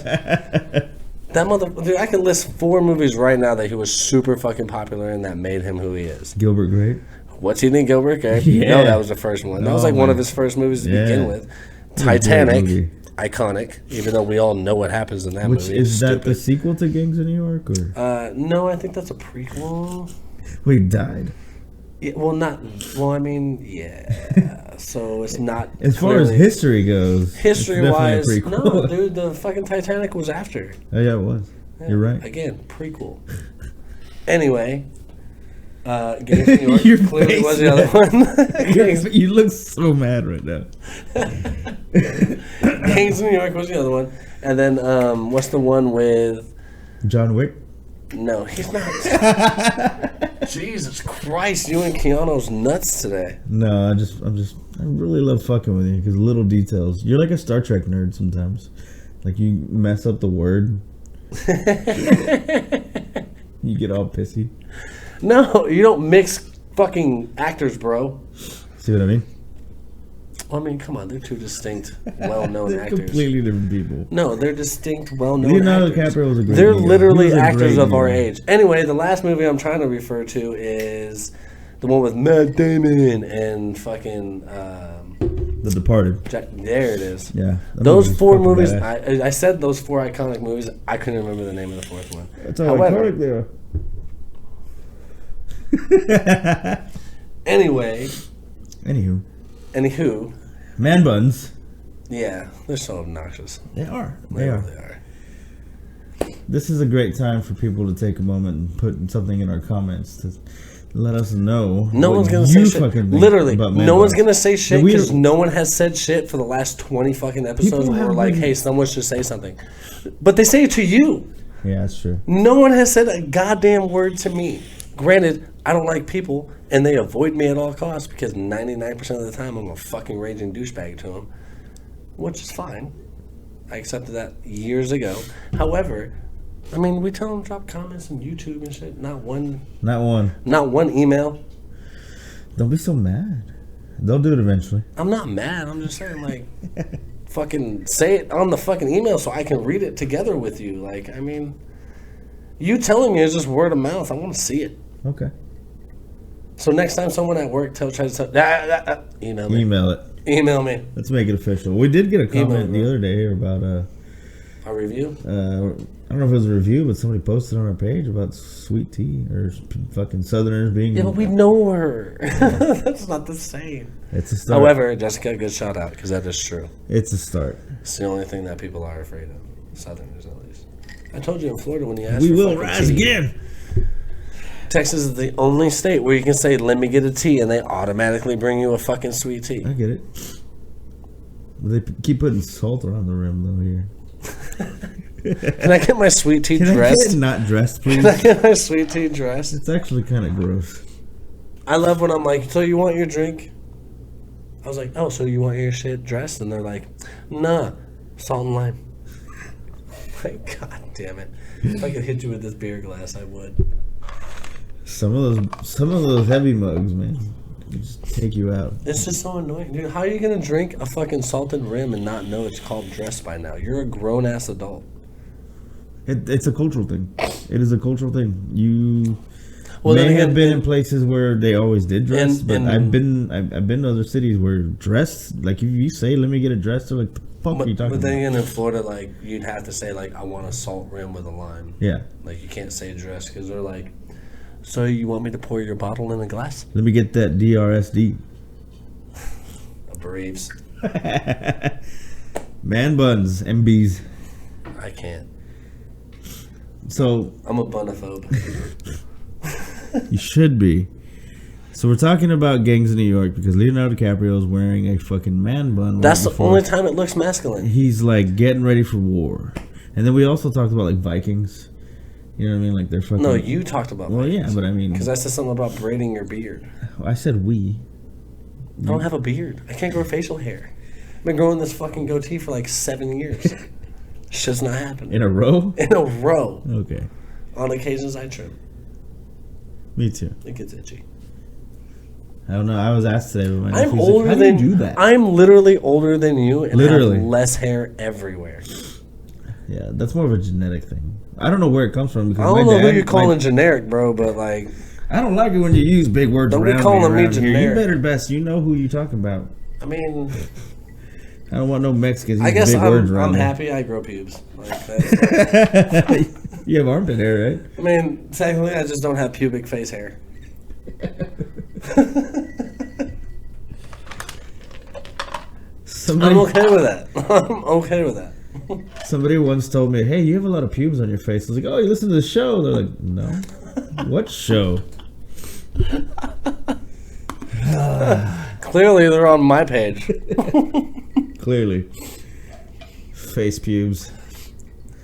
That motherfucker, dude, I can list 4 movies right now that he was super fucking popular in that made him who he is. Gilbert Grape. What's Eating Gilbert Grape? Yeah. You know that was the first one. That was like one of his first movies to begin with. Titanic, iconic, even though we all know what happens in that movie. Is that the sequel to Gangs of New York? Or? No, I think that's a prequel. Wait, he died? Yeah, yeah. So it's not. As far as history goes, history-wise, no, dude, the fucking Titanic was after. Oh, yeah, it was. Yeah, you're right. Again, prequel. Anyway, Gangs of New York clearly was the other one. You look so mad right now. Gangs of New York was the other one. And then, what's the one with... John Wick? No, he's not. Jesus Christ, you and Keanu's nuts today. No, I really love fucking with you because little details. You're like a Star Trek nerd sometimes. Like you mess up the word. You get all pissy. No, you don't mix fucking actors, bro. See what I mean? Well, I mean, come on, they're two distinct, well-known they're actors. Completely different people. No, they're distinct, well-known Leonardo actors. DiCaprio was a great They're guy. literally actors of our age. Anyway, the last movie I'm trying to refer to is the one with Matt Damon and fucking... The Departed. There it is. Yeah. Those 4 movies, I said those 4 iconic movies. I couldn't remember the name of the 4th one. That's how iconic they are. Anywho. Man buns. Yeah, they're so obnoxious. They are. They are. This is a great time for people to take a moment and put something in our comments to let us know. No one's going to say shit. Literally, no one's going to say shit because no one has said shit for the last 20 fucking episodes where we're like, hey, someone should say something. But they say it to you. Yeah, that's true. No one has said a goddamn word to me. Granted, I don't like people, and they avoid me at all costs because 99% of the time I'm a fucking raging douchebag to them, which is fine. I accepted that years ago. However, I mean, we tell them to drop comments on YouTube and shit. Not one email. Don't be so mad. They'll do it eventually. I'm not mad. I'm just saying, like, fucking say it on the fucking email so I can read it together with you. Like, I mean, you telling me is just word of mouth. I want to see it. Okay. So next time someone at work tries to email me. Email me. Let's make it official. We did get a comment the other day about a review. I don't know if it was a review, but somebody posted on our page about sweet tea or fucking Southerners being. Yeah, but we know her. That's not the same. It's a start. However, Jessica, good shout out because that is true. It's a start. It's the only thing that people are afraid of. Southerners, at least. I told you in Florida when you asked. We will rise again. Texas is the only state where you can say, let me get a tea, and they automatically bring you a fucking sweet tea. I get it. They keep putting salt around the rim, though, here. Can I get my sweet tea dressed? Can I get not dressed, please? Can I get my sweet tea dressed? It's actually kind of gross. I love when I'm like, so you want your drink? I was like, oh, so you want your shit dressed? And they're like, nah, salt and lime. Like, God damn it. If I could hit you with this beer glass, I would. Some of those heavy mugs, man, they just take you out. It's just so annoying, dude. How are you gonna drink a fucking salted rim and not know it's called dress by now? You're a grown ass adult. It's a cultural thing. It is a cultural thing. Well, may then have again, been in places where they always did dress, but and- I've been to other cities where dress, like if you say, "Let me get a dress," they're like, "The fuck are you talking But then about?" again, in Florida, like you'd have to say like, "I want a salt rim with a lime." Yeah, Like you can't say dress because they're like, "So you want me to pour your bottle in a glass?" let me get that DRSD. Braves. Man buns, MBs. I can't. So I'm a bunophobe. you should be. So we're talking about gangs in New York because Leonardo DiCaprio is wearing a fucking man bun. That's right the before only time it looks masculine. he's like getting ready for war. And then we also talked about like Vikings. You know what I mean? Like they're fucking. No, you talked about. Well, yeah, but I mean, because I said something about braiding your beard. I said we. I don't have a beard. I can't grow facial hair. I've been growing this fucking goatee for like 7 years. It's just not happening. In a row? In a row. Okay. On occasions, I trim. Me too. It gets itchy. I don't know. I was asked today. But my I'm nephew's older like, how than do you do that? I'm literally older than you and Literally. have less hair everywhere. Yeah, that's more of a genetic thing. I don't know where it comes from. Because I don't my know dad, who you're calling generic, bro, but like, I don't like it when you use big words Don't be around calling me around here. You generic. better best. You know who you're talking about. I mean, I don't want no Mexicans. I using guess big words I'm around me. happy I grow pubes. Like, that's, You have armpit hair, right? I mean, technically, I just don't have pubic face hair. Somebody, I'm okay with that. I'm okay with that. somebody once told me, "Hey, you have a lot of pubes on your face." I was like, "Oh, you listen to the show?" They're like, "No, what show?" Clearly, they're on my page. Clearly, face pubes.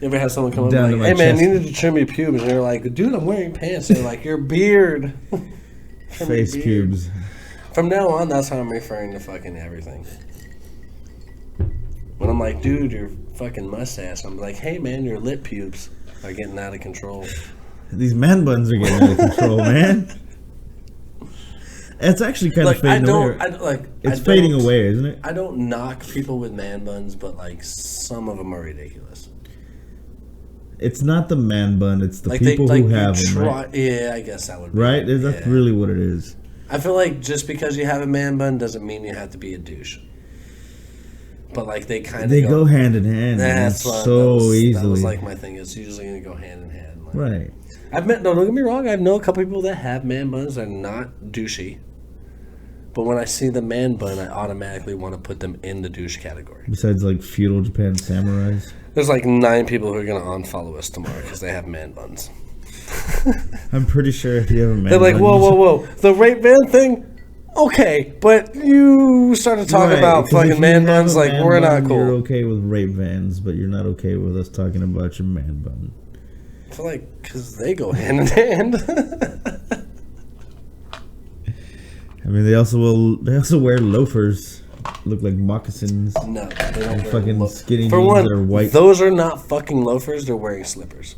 You ever have someone come up Down and to like, my "Hey man, chest. you need to trim your pubes," and you're like, "Dude, I'm wearing pants." And they're like, "Your beard." Trim your Face beard. pubes. From now on, that's how I'm referring to fucking everything. When I'm like, "Dude, your fucking mustache," I'm like, "Hey man, your lip pubes are getting out of control." These man buns are getting out of control, man. It's actually kind of Like I fading don't, away. I It's don't- fading away, isn't it? I don't knock people with man buns, but like some of them are ridiculous. It's not the man bun. It's the Like people they, like who you have them, try, right? Yeah, I guess that would be Right? it. That's Yeah. really what it is. I feel like just because you have a man bun doesn't mean you have to be a douche. But like they kind of They go hand in hand, man, That's what so that easily. was like my thing. It's usually going to go hand in hand. Like, Right. I've met. No, don't get me wrong. I know a couple people that have man buns that are not douchey. But when I see the man bun, I automatically want to put them in the douche category. Besides, like, feudal Japan samurais. There's like 9 people who are going to unfollow us tomorrow because they have man buns. I'm pretty sure if you have a man They're like, bun, whoa, you whoa, whoa. The rape van thing? Okay, but you started talking Right, about 'cause fucking if you man have buns a like man we're bun, not cool. You're okay with rape vans, but you're not okay with us talking about your man bun. I feel like because they go hand in hand. I mean, they also wear loafers, look like moccasins. No, they don't wear Fucking skinny For jeans one, that are white. those are not fucking loafers. They're wearing slippers.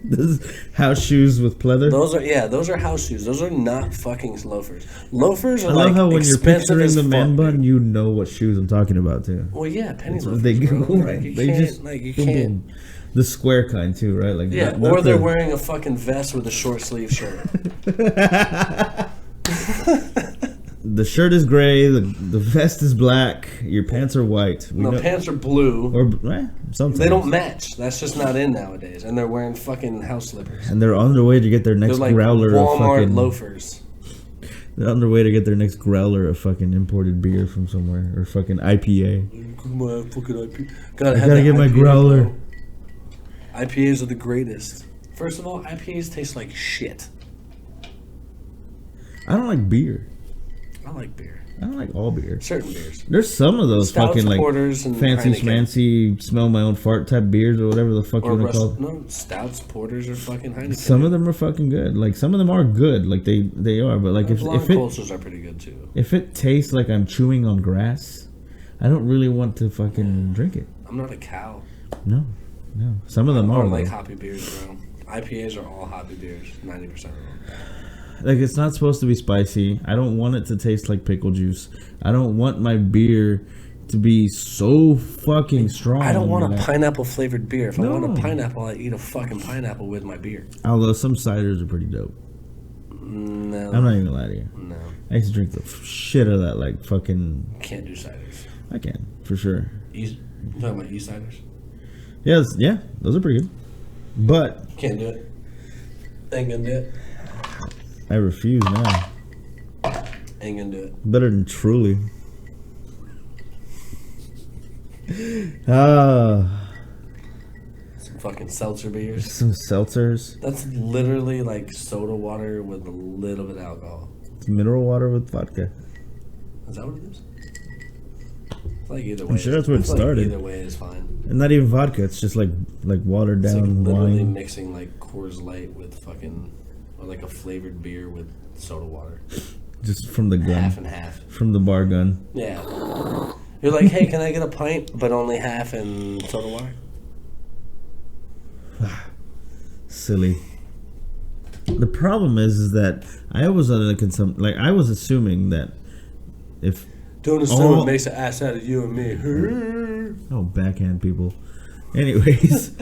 This is house shoes with pleather. Those are house shoes. Those are not fucking loafers. Loafers are I love like how when you're expensive picturing as the fuck, man bun, dude. you know what shoes I'm talking about too. Well, yeah, penny So loafers. they bro. go Like, right. you They can't, just like you boom, can't. boom. The square kind too, right? Like Yeah, not or they're the- wearing a fucking vest with a short sleeve shirt. The shirt is gray. The vest is black. Your pants are white. We The know- pants are blue. or sometimes They don't match. That's just not in nowadays. And they're wearing fucking house slippers. And they're on their way to get their They're next like growler of Walmart fucking. loafers. They're on their way to get their next growler of fucking imported beer from somewhere or fucking IPA. My fucking IP. I gotta get my growler. bro. IPAs are the greatest. First of all, IPAs taste like shit. I don't like beer. I like beer. I don't like all beer. Certain beers. There's some of those Stouts, fucking like porters, and fancy Heineken. schmancy, smell my own fart type beers or whatever the fuck you Or want to call it. no, stouts, porters, or fucking Heineken. Some of them are fucking good. Like some of them are good. Like they are. But like if Blonde it Colsters are pretty good too. if it tastes like I'm chewing on grass, I don't really want to fucking drink it. I'm not a cow. No. Some of them I are don't like though. hoppy beers, bro. IPAs are all hoppy beers, 90% of them. Like it's not supposed to be spicy. I don't want it to taste like pickle juice. I don't want my beer to be so fucking strong. I don't want a that pineapple flavored beer. If I want No. a pineapple, I eat a fucking pineapple with my beer. Although some ciders are pretty dope. No. I'm not even gonna lie to you. No. I used to drink the shit out of that, like fucking. Can't do ciders. I can for sure. You talking about ciders? Yes, yeah, those are pretty good. But Can't do it. Ain't gonna do it. I refuse now. Ain't gonna do it. Better than Truly. Ah, Some fucking seltzer beers. some seltzers. That's literally like soda water with a little bit of alcohol. It's mineral water with vodka. Is that what it is? It's like either way. I'm sure that's where it it's like started. Either way is fine. And not even vodka. It's just like watered It's like down literally wine. mixing like Coors Light with fucking, or like a flavored beer with soda water. Just from the gun. Half and half. From the bar gun. Yeah. You're like, hey, can I get a pint, but only half in soda water? Silly. The problem is that I was under the like I was assuming that if Don't assume it makes an ass out of you and me. oh backhand people. Anyways,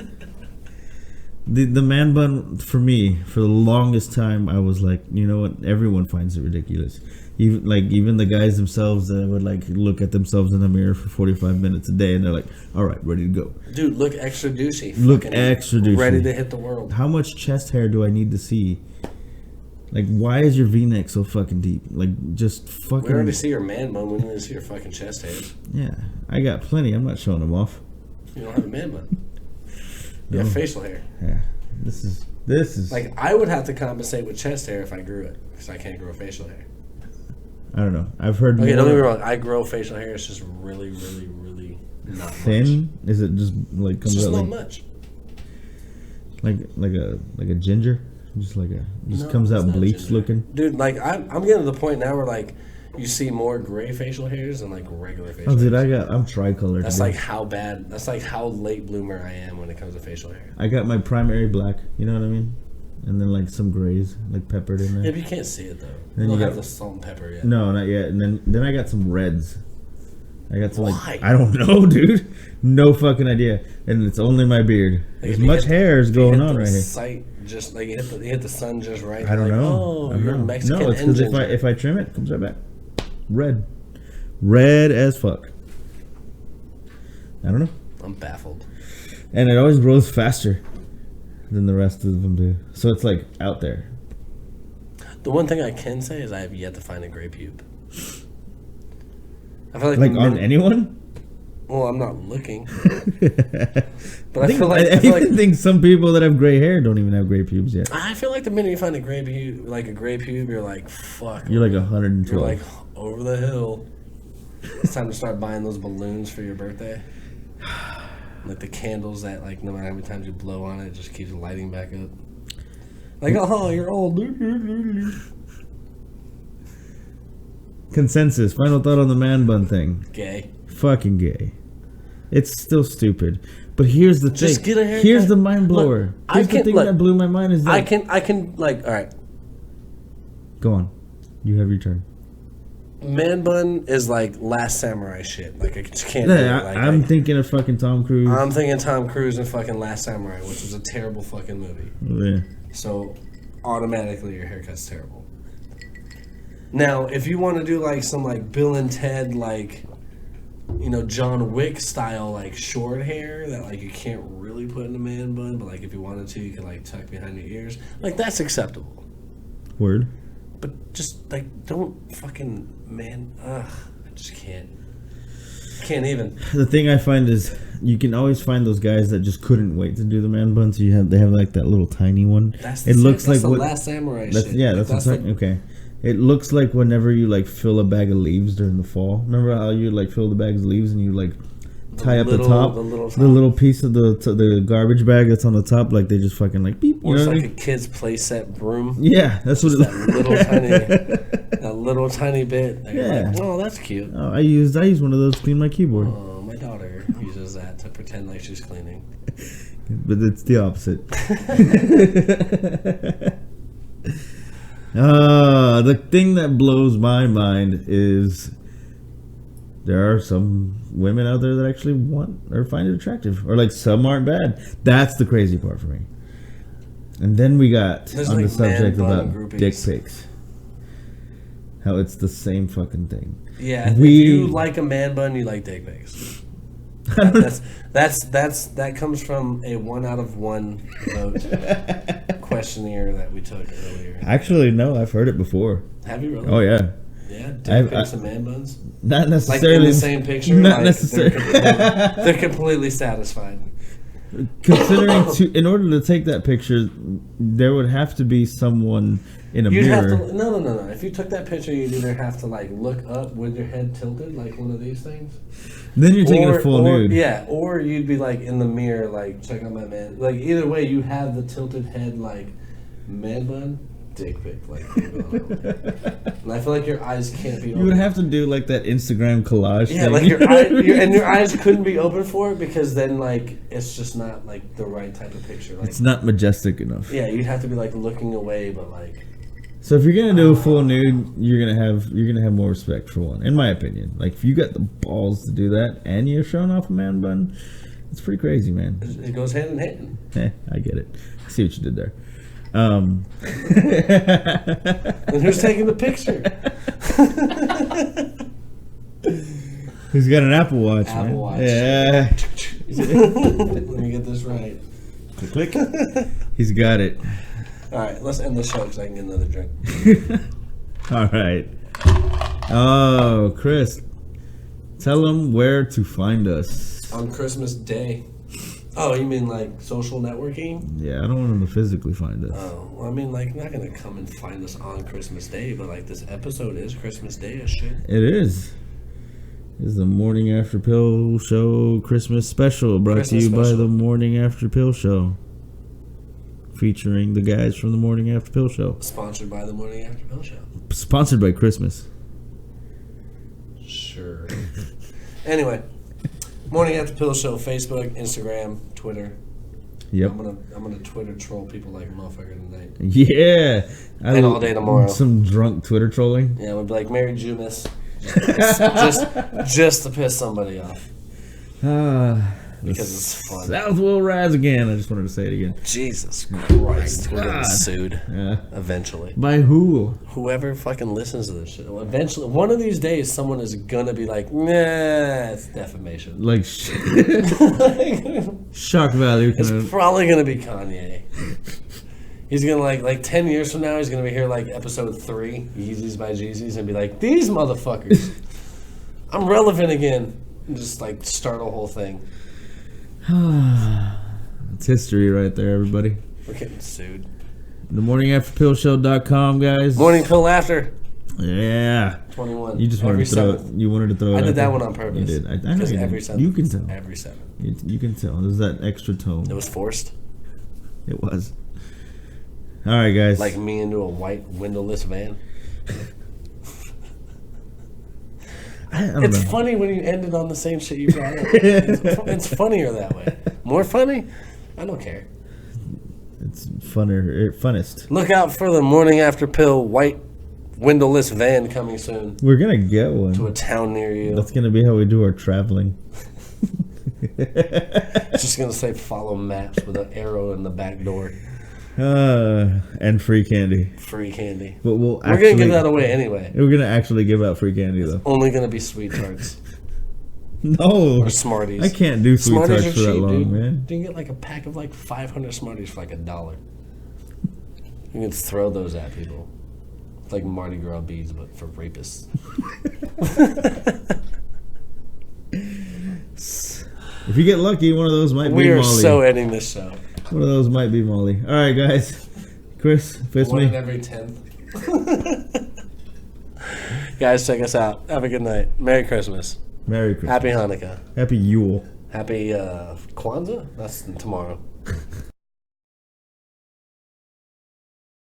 the man bun for me for the longest time I was like, you know what? Everyone finds it ridiculous. Even the guys themselves that would like look at themselves in the mirror for 45 minutes a day and they're like, all right, ready to go. Dude, look extra douchey. Look Fucking extra douchey. Ready to hit the world. How much chest hair do I need to see? Like, why is your V-neck so fucking deep? Like, just fucking. We already see your man bun. We need to see your fucking chest hairs. Yeah, I got plenty. I'm not showing them off. You don't have a man bun. You have facial hair. Yeah, this is. Like, I would have to compensate with chest hair if I grew it, because I can't grow facial hair. I don't know. I've heard. Okay, more don't get me wrong. I grow facial hair. It's just really, really, really not thin. much. Is it just like It's comes just out not like much. like a ginger? Just like No, comes it's out not bleached ginger. looking. Dude, like I'm getting to the point now where like you see more gray facial hairs than like regular facial Oh, dude, hairs. I'm tricolored. That's dude. like how bad. That's like how late bloomer I am when it comes to facial hair. I got my primary black. You know what I mean? And then like some grays, like peppered in Yeah, there. but you can't see it though. Then You don't you have got- the salt and pepper yet. No, not yet. And then I got some reds. I got some Why? like I don't know, dude. No fucking idea. And it's only my beard. Like, As if you much hit- hair is if you going hit on the right here. Sight just like you hit the sun just right. I don't like, know. Oh, I don't you're know. Mexican No, it's because engine. if I trim it, it comes right back. Red as fuck. I don't know. I'm baffled. And it always grows faster than the rest of them do. So it's like out there. The one thing I can say is I have yet to find a gray pube. I feel like Like the on minute- anyone? Well, I'm not looking, but I even think some people that have gray hair don't even have gray pubes yet. I feel like the minute you find a gray pube, you're like, fuck. You're like 112. You're like over the hill. It's time to start buying those balloons for your birthday. Like the candles that, like, no matter how many times you blow on it, it just keeps lighting back up. Like, oh, you're old. Consensus. Final thought on the man bun thing. Gay. Fucking gay. It's still stupid. But here's the Just thing. get a haircut. Here's the mind blower. Look, Here's the thing that blew my mind is that. I can, like, all right. Go on. You have your turn. Man bun is like Last Samurai shit. Like, I just can't do it. Yeah, Like, I'm thinking of fucking Tom Cruise. I'm thinking Tom Cruise and fucking Last Samurai, which was a terrible fucking movie. Yeah. So automatically your haircut's terrible. Now, if you want to do like some like Bill and Ted, like, you know, John Wick style, like short hair that like you can't really put in a man bun, but like if you wanted to, you could like tuck behind your ears. Like, that's acceptable. Word. But just like don't fucking man. Ugh, I just can't. Can't even. The thing I find is you can always find those guys that just couldn't wait to do the man bun. So they have like that little tiny one. That's It looks like the what- Last Samurai That's, shit. yeah, Like, that's what I'm saying. Okay. It looks like whenever you like fill a bag of leaves during the fall. Remember how you like fill the bags of leaves and you like tie up the top, the little top. the little piece of the garbage bag that's on the top, like they just fucking like beep. You Or know it's what I like a mean? kid's playset broom. Yeah, that's what it That looks. little that little tiny bit. That you're Yeah. like, oh, that's cute. Oh, I used one of those to clean my keyboard, Oh, my daughter uses that to pretend like she's cleaning. but it's the opposite. The thing that blows my mind is there are some women out there that actually want or find it attractive, or like some aren't bad. That's the crazy part for me. And then we got There's on the like subject man bun about groupies. dick pics. How it's the same fucking thing. Yeah, if you like a man bun, you like dick pics. That comes from a 1 out of 1 vote questionnaire that we took earlier. Actually, no, I've heard it before. Have you really? Oh yeah. Yeah, dick pics and man buns. Not Like necessarily in the same picture. Not like necessarily. They're completely satisfied. Considering in order to take that picture, there would have to be someone in a You'd mirror. have to no. If you took that picture, you'd either have to like look up with your head tilted, like one of these things. Then you're taking a full nude. Yeah, or you'd be like in the mirror, like check out my man. Like either way, you have the tilted head, like man bun, dick pic, like. And I feel like your eyes can't be open. You would have to do like that Instagram collage. Yeah, thing. like your eyes couldn't be open for it because then like it's just not like the right type of picture. Like, It's not majestic enough. yeah, you'd have to be like looking away, but like. So if you're gonna do a full nude, you're gonna have more respect for one, in my opinion. Like if you got the balls to do that and you're showing off a man bun, it's pretty crazy, man. It goes hand in hand. I get it. I see what you did there. And who's taking the picture? Who's got an Apple Watch? Apple man? Watch. Yeah. Let me get this right. Click. He's got it. All right, let's end the show because I can get another drink. All right. Oh, Chris, tell them where to find us. On Christmas Day. Oh, you mean like social networking? Yeah, I don't want them to physically find us. Oh, well, I mean, like, not gonna come and find us on Christmas Day, but like this episode is Christmas Day as shit. It is. This is the Morning After Pill Show Christmas special brought Christmas to you by special. the Morning After Pill Show. Featuring the guys from the Morning After Pill Show. Sponsored by the Morning After Pill Show. Sponsored by Christmas. Sure. Anyway, Morning After Pill Show, Facebook, Instagram, Twitter. Yep. I'm gonna Twitter troll people like a motherfucker tonight. Yeah. And all day tomorrow. Some drunk Twitter trolling. Yeah, we'll be like Mary Jumas. Just to piss somebody off. Because it's fun. South will rise again. I just wanted to say it again. Jesus Christ. We're getting God. sued. Yeah. Eventually. By who? Whoever fucking listens to this shit. Well, eventually, one of these days, someone is gonna be like, nah, it's defamation. Like, shock value. It's probably gonna be Kanye. He's gonna like 10 years from now, he's gonna be here like episode 3, Yeezys by Jeezys, and be like, these motherfuckers. I'm relevant again. And just like start a whole thing. It's history right there, everybody. We're getting sued. TheMorningAfterPillShow.com, guys. Morning pill after. Yeah. 21. You just wanted to throw it. You wanted to throw it. I out did that there. one on purpose. You did. I know Because you every did. 7. You can tell. Every 7. You can tell. There's that extra tone. It was forced. It was. All right, guys. Like me into a white windowless van. I don't It's know. funny when you ended on the same shit you brought up. It's funnier that way. More funny? I don't care. It's funnest. Look out for the Morning After Pill white windowless van coming soon We're gonna get one. to a town near you. That's gonna be how we do our traveling. It's just going to say follow maps with an arrow in the back door. And free candy. Free candy. But We're going to give that away anyway. We're gonna actually give out free candy though. Only going to be sweet tarts. No. Or Smarties. I can't do sweet Smarties tarts are for that cheap, long, dude. man. You can get like a pack of like 500 Smarties for like $1. You can throw those at people. It's like Mardi Gras beads, but for rapists. If you get lucky, one of those might We be are Molly. so ending this show. One of those might be Molly. All right, guys. Chris, fist One in me. every 10th. Guys, check us out. Have a good night. Merry Christmas. Merry Christmas. Happy Hanukkah. Happy Yule. Happy Kwanzaa? That's tomorrow.